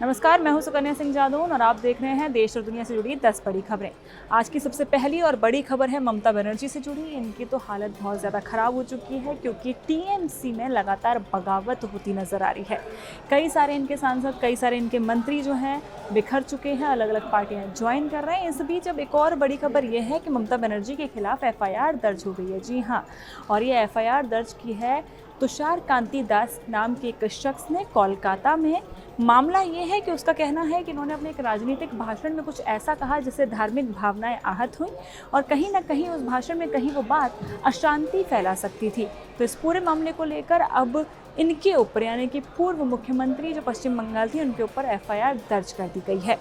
नमस्कार, मैं हूं सुकन्या सिंह जादौन और आप देख रहे हैं देश और दुनिया से जुड़ी 10 बड़ी खबरें। आज की सबसे पहली और बड़ी खबर है ममता बनर्जी से जुड़ी। इनकी तो हालत बहुत ज़्यादा खराब हो चुकी है क्योंकि टीएमसी में लगातार बगावत होती नजर आ रही है। कई सारे इनके सांसद, कई सारे इनके मंत्री जो हैं बिखर चुके हैं, अलग अलग पार्टियां ज्वाइन कर रहे हैं। इस बीच अब एक और बड़ी खबर यह है कि ममता बनर्जी के खिलाफ एफआईआर दर्ज हो गई है। जी हाँ, और ये एफआईआर दर्ज की है तुषार कांति दास नाम के एक शख्स ने कोलकाता में। मामला ये है कि उसका कहना है कि उन्होंने अपने एक राजनीतिक भाषण में कुछ ऐसा कहा जिससे धार्मिक भावनाएं आहत हुई और कहीं ना कहीं उस भाषण में कहीं वो बात अशांति फैला सकती थी। तो इस पूरे मामले को लेकर अब इनके ऊपर, यानी कि पूर्व मुख्यमंत्री जो पश्चिम बंगाल थी, उनके ऊपर एफआईआर दर्ज कर दी गई है।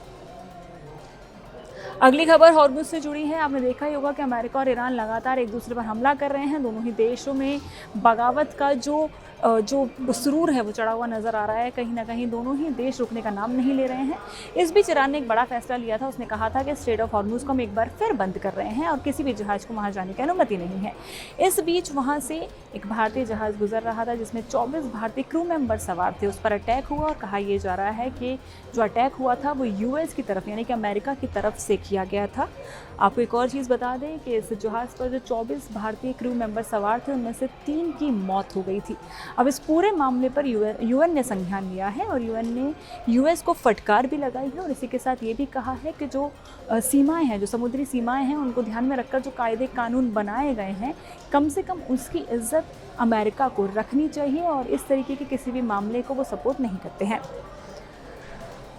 अगली खबर हॉर्मुज़ से जुड़ी है। आपने देखा ही होगा कि अमेरिका और ईरान लगातार एक दूसरे पर हमला कर रहे हैं। दोनों ही देशों में बगावत का जो सुरूर है वो चढ़ा हुआ नज़र आ रहा है। कहीं ना कहीं दोनों ही देश रुकने का नाम नहीं ले रहे हैं। इस बीच ईरान ने एक बड़ा फैसला लिया था। उसने कहा था कि स्ट्रेट ऑफ हॉर्मुज़ को हम एक बार फिर बंद कर रहे हैं और किसी भी जहाज़ को वहाँ जाने की अनुमति नहीं है। इस बीच वहाँ से एक भारतीय जहाज़ गुजर रहा था जिसमें 24 भारतीय क्रू मेंबर सवार थे। उस पर अटैक हुआ और कहा यह जा रहा है कि जो अटैक हुआ था वो यूएस की तरफ, यानी कि अमेरिका की तरफ से किया गया था। आपको एक और चीज़ बता दें कि इस जहाज़ पर जो 24 भारतीय क्रू मेंबर सवार थे उनमें से 3 की मौत हो गई थी। अब इस पूरे मामले पर यूएन ने संज्ञान लिया है और यूएन ने यूएस को फटकार भी लगाई है और इसी के साथ ये भी कहा है कि जो सीमाएं हैं, जो समुद्री सीमाएं हैं, उनको ध्यान में रखकर जो कायदे कानून बनाए गए हैं, कम से कम उसकी इज्जत अमेरिका को रखनी चाहिए और इस तरीके के किसी भी मामले को वो सपोर्ट नहीं करते हैं।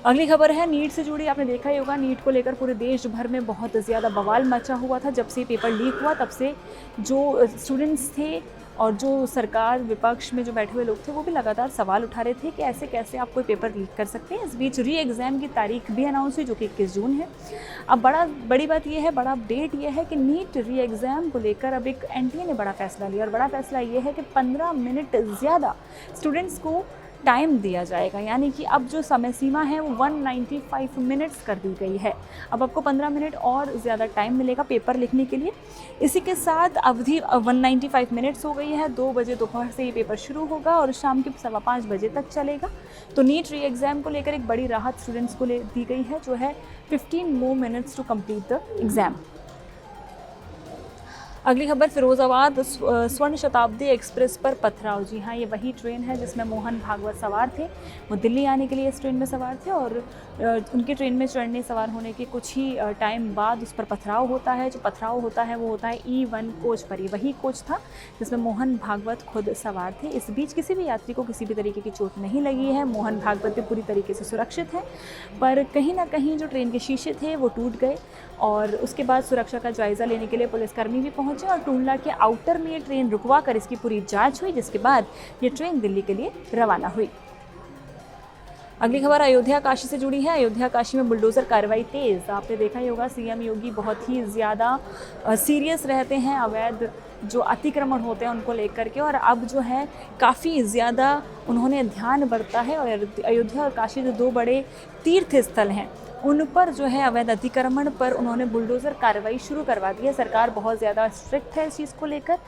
अगली खबर है नीट से जुड़ी। आपने देखा ही होगा, नीट को लेकर पूरे देश भर में बहुत ज़्यादा बवाल मचा हुआ था। जब से पेपर लीक हुआ तब से जो स्टूडेंट्स थे और जो सरकार विपक्ष में जो बैठे हुए लोग थे वो भी लगातार सवाल उठा रहे थे कि ऐसे कैसे आप कोई पेपर लीक कर सकते हैं। इस बीच री एग्ज़ाम की तारीख भी अनाउंस हुई जो कि 21 जून है। अब बड़ी बात यह है, बड़ा अपडेट ये है कि नीट री एग्ज़ाम को लेकर अब एक एनटीए ने बड़ा फैसला लिया और बड़ा फैसला ये है कि 15 मिनट ज़्यादा स्टूडेंट्स को टाइम दिया जाएगा, यानी कि अब जो समय सीमा है वो 195 मिनट्स कर दी गई है। अब आपको 15 मिनट और ज़्यादा टाइम मिलेगा पेपर लिखने के लिए। इसी के साथ अवधि 195 मिनट्स हो गई है। 2 बजे दोपहर से ये पेपर शुरू होगा और शाम के 5:15 बजे तक चलेगा। तो नीट री एग्ज़ाम को लेकर एक बड़ी राहत स्टूडेंट्स को दी गई है, जो है 15 more minutes to complete the exam. अगली खबर, फिरोजाबाद स्वर्ण शताब्दी एक्सप्रेस पर पथराव। जी हाँ, ये वही ट्रेन है जिसमें मोहन भागवत सवार थे। वो दिल्ली आने के लिए इस ट्रेन में सवार थे और उनके ट्रेन में चढ़ने सवार होने के कुछ ही टाइम बाद उस पर पथराव होता है। जो पथराव होता है वो होता है E1 कोच पर। ये वही कोच था जिसमें मोहन भागवत खुद सवार थे। इस बीच किसी भी यात्री को किसी भी तरीके की चोट नहीं लगी है। मोहन भागवत भी पूरी तरीके से सुरक्षित हैं, पर कहीं ना कहीं जो ट्रेन के शीशे थे वो टूट गए और उसके बाद सुरक्षा का जायज़ा लेने के लिए पुलिसकर्मी भी पहुंचे और टूंडला के आउटर में ये ट्रेन रुकवा कर इसकी पूरी जांच हुई, जिसके बाद ये ट्रेन दिल्ली के लिए रवाना हुई। अगली खबर अयोध्या काशी से जुड़ी है। अयोध्या काशी में बुलडोज़र कार्रवाई तेज़। आपने देखा ही होगा, सीएम योगी बहुत ही ज़्यादा सीरियस रहते हैं अवैध जो अतिक्रमण होते हैं उनको लेकर के, और अब जो है काफ़ी ज़्यादा उन्होंने ध्यान बरता है और अयोध्या और काशी जो 2 बड़े तीर्थ स्थल हैं उन पर जो है अवैध अतिक्रमण पर उन्होंने बुलडोज़र कार्रवाई शुरू करवा दी है। सरकार बहुत ज़्यादा स्ट्रिक्ट है इस चीज़ को लेकर,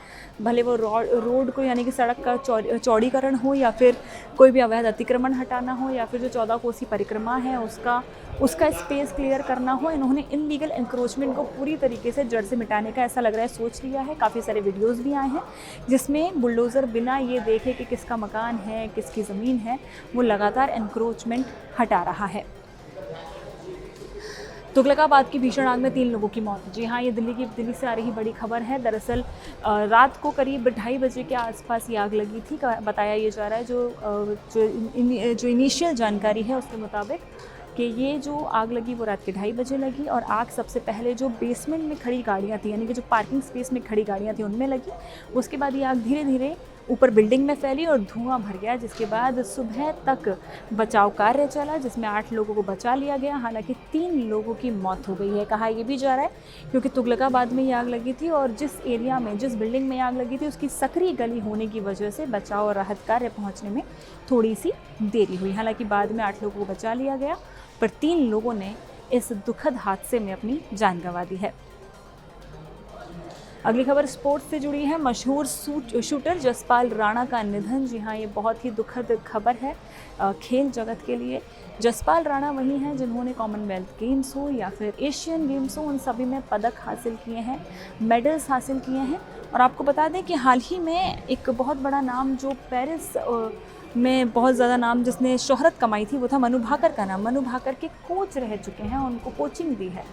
भले वो रोड को, यानी कि सड़क का चौड़ीकरण हो या फिर कोई भी अवैध अतिक्रमण हटाना हो या फिर जो 14 कोसी परिक्रमा है उसका स्पेस क्लियर करना हो। इन्होंने इनलीगल इंक्रोचमेंट को पूरी तरीके से जड़ से मिटाने का, ऐसा लग रहा है, सोच लिया है। काफ़ी सारे वीडियोज़ भी आए हैं जिसमें बुलडोज़र बिना ये देखे कि किसका मकान है, किसकी ज़मीन है, वो लगातार इंक्रोचमेंट हटा रहा है। तुगलकाबाद की भीषण आग में 3 लोगों की मौत। जी हाँ, ये दिल्ली से आ रही बड़ी खबर है। दरअसल रात को करीब 2:30 बजे के आसपास ये आग लगी थी। बताया ये जा रहा है, जो इनिशियल जानकारी है उसके मुताबिक कि ये जो आग लगी वो रात के 2:30 बजे लगी और आग सबसे पहले जो बेसमेंट में खड़ी गाड़ियाँ थी, यानी कि जो पार्किंग स्पेस में खड़ी गाड़ियाँ थी, उनमें लगी। उसके बाद ये आग धीरे धीरे ऊपर बिल्डिंग में फैली और धुआं भर गया, जिसके बाद सुबह तक बचाव कार्य चला जिसमें 8 लोगों को बचा लिया गया। हालांकि 3 लोगों की मौत हो गई है। कहा यह भी जा रहा है क्योंकि तुगलकाबाद में ये आग लगी थी और जिस एरिया में, जिस बिल्डिंग में आग लगी थी उसकी सकरी गली होने की वजह से बचाव और राहत कार्य पहुँचने में थोड़ी सी देरी हुई। हालांकि बाद में 8 लोगों को बचा लिया गया, पर 3 लोगों ने इस दुखद हादसे में अपनी जान गंवा दी है। अगली खबर स्पोर्ट्स से जुड़ी है। मशहूर शूटर जसपाल राणा का निधन। जी हाँ, ये बहुत ही दुखद खबर है खेल जगत के लिए। जसपाल राणा वही हैं जिन्होंने कॉमनवेल्थ गेम्स हो या फिर एशियन गेम्स हो, उन सभी में पदक हासिल किए हैं, मेडल्स हासिल किए हैं। और आपको बता दें कि हाल ही में एक बहुत बड़ा नाम जो पेरिस में बहुत ज़्यादा नाम जिसने शोहरत कमाई थी, वो था मनु भाकर का नाम। मनु भाकर के कोच रह चुके हैं, उनको कोचिंग दी है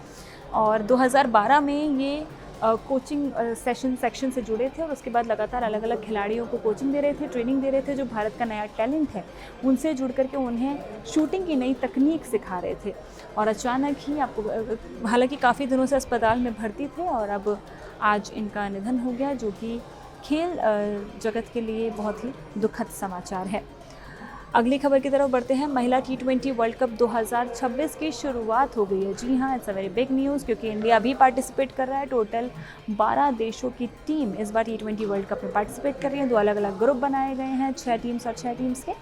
और 2012 में ये कोचिंग सेक्शन से जुड़े थे और उसके बाद लगातार अलग अलग खिलाड़ियों को कोचिंग दे रहे थे, ट्रेनिंग दे रहे थे। जो भारत का नया टैलेंट है उनसे जुड़ करके उन्हें शूटिंग की नई तकनीक सिखा रहे थे। और अचानक ही आपको, हालांकि काफ़ी दिनों से अस्पताल में भर्ती थे और अब आज इनका निधन हो गया, जो कि खेल जगत के लिए बहुत ही दुखद समाचार है। अगली खबर की तरफ बढ़ते हैं। महिला T20 वर्ल्ड कप 2026 की शुरुआत हो गई है। जी हाँ, it's a very big news, क्योंकि इंडिया भी पार्टिसिपेट कर रहा है। टोटल 12 देशों की टीम इस बार T20 वर्ल्ड कप में पार्टिसिपेट कर रही है। 2 अलग अलग ग्रुप बनाए गए हैं, 6 टीम्स और 6 टीम्स के।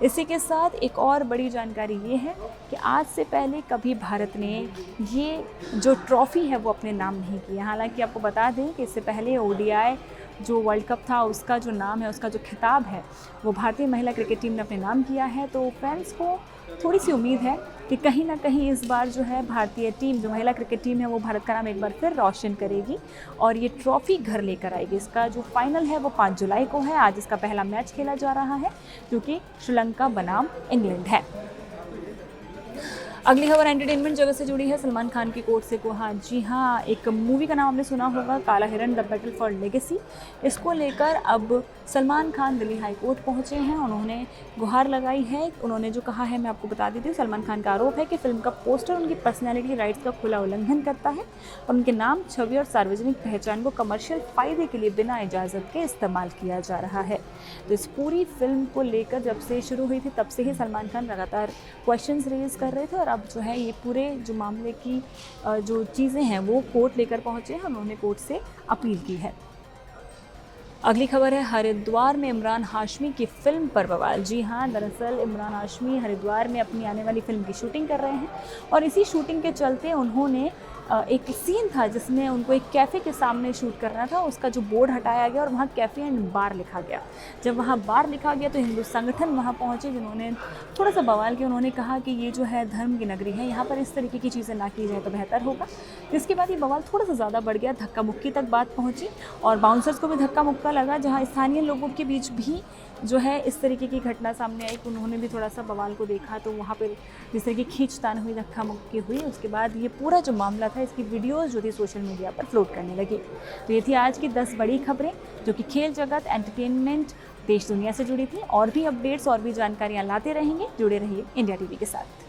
इसी के साथ एक और बड़ी जानकारी ये है कि आज से पहले कभी भारत ने ये जो ट्रॉफ़ी है वो अपने नाम नहीं किया। हालांकि आपको बता दें कि इससे पहले ODI जो वर्ल्ड कप था उसका जो नाम है, उसका जो खिताब है, वो भारतीय महिला क्रिकेट टीम ने अपने नाम किया है। तो फैंस को थोड़ी सी उम्मीद है कि कहीं ना कहीं इस बार जो है भारतीय टीम, जो महिला क्रिकेट टीम है, वो भारत का नाम एक बार फिर रोशन करेगी और ये ट्रॉफ़ी घर लेकर आएगी। इसका जो फाइनल है वो 5 जुलाई को है। आज इसका पहला मैच खेला जा रहा है, जो कि श्रीलंका बनाम इंग्लैंड है। अगली खबर एंटरटेनमेंट जगत से जुड़ी है। सलमान खान की कोर्ट से गुहार। जी हाँ, एक मूवी का नाम आपने सुना होगा, काला हिरण द बैटल फॉर लेगेसी। इसको लेकर अब सलमान खान दिल्ली हाई कोर्ट पहुँचे हैं। उन्होंने गुहार लगाई है। उन्होंने जो कहा है मैं आपको बता देती हूँ। सलमान खान का आरोप है कि फिल्म का पोस्टर उनकी पर्सनैलिटी राइट्स का खुला उल्लंघन करता है और उनके नाम, छवि और सार्वजनिक पहचान को कमर्शियल फ़ायदे के लिए बिना इजाज़त के इस्तेमाल किया जा रहा है। तो इस पूरी फिल्म को लेकर जब से शुरू हुई थी तब से ही सलमान खान लगातार क्वेश्चंस रेज कर रहे थे और अब जो है ये पूरे जो मामले की जो चीज़ें हैं वो कोर्ट लेकर पहुँचे हैं। उन्होंने कोर्ट से अपील की है। अगली खबर है हरिद्वार में इमरान हाशमी की फिल्म पर बवाल। जी हाँ, दरअसल इमरान हाशमी हरिद्वार में अपनी आने वाली फिल्म की शूटिंग कर रहे हैं और इसी शूटिंग के चलते उन्होंने एक सीन था जिसमें उनको एक कैफ़े के सामने शूट करना था। उसका जो बोर्ड हटाया गया और वहाँ कैफ़े एंड बार लिखा गया। जब वहाँ बार लिखा गया तो हिंदू संगठन वहाँ पहुँचे, जिन्होंने थोड़ा सा बवाल किया। उन्होंने कहा कि ये जो है धर्म की नगरी है, यहाँ पर इस तरीके की चीज़ें ना की जाए तो बेहतर होगा। जिसके बाद ये बवाल थोड़ा सा ज़्यादा बढ़ गया, धक्का मुक्की तक बात पहुँची और बाउंसर्स को भी धक्का मुक्का लगा, जहाँ स्थानीय लोगों के बीच भी जो है इस तरीके की घटना सामने आई कि उन्होंने भी थोड़ा सा बवाल को देखा। तो वहाँ पर जिस तरह की खींचतान हुई, धक्का मुक्की हुई, उसके बाद ये पूरा जो मामला था इसकी वीडियोस जो थी सोशल मीडिया पर फ्लोट करने लगी। तो ये थी आज की 10 बड़ी खबरें जो कि खेल जगत, एंटरटेनमेंट, देश दुनिया से जुड़ी थी। और भी अपडेट्स और भी जानकारियाँ लाते रहेंगे। जुड़े रहिए इंडिया टीवी के साथ।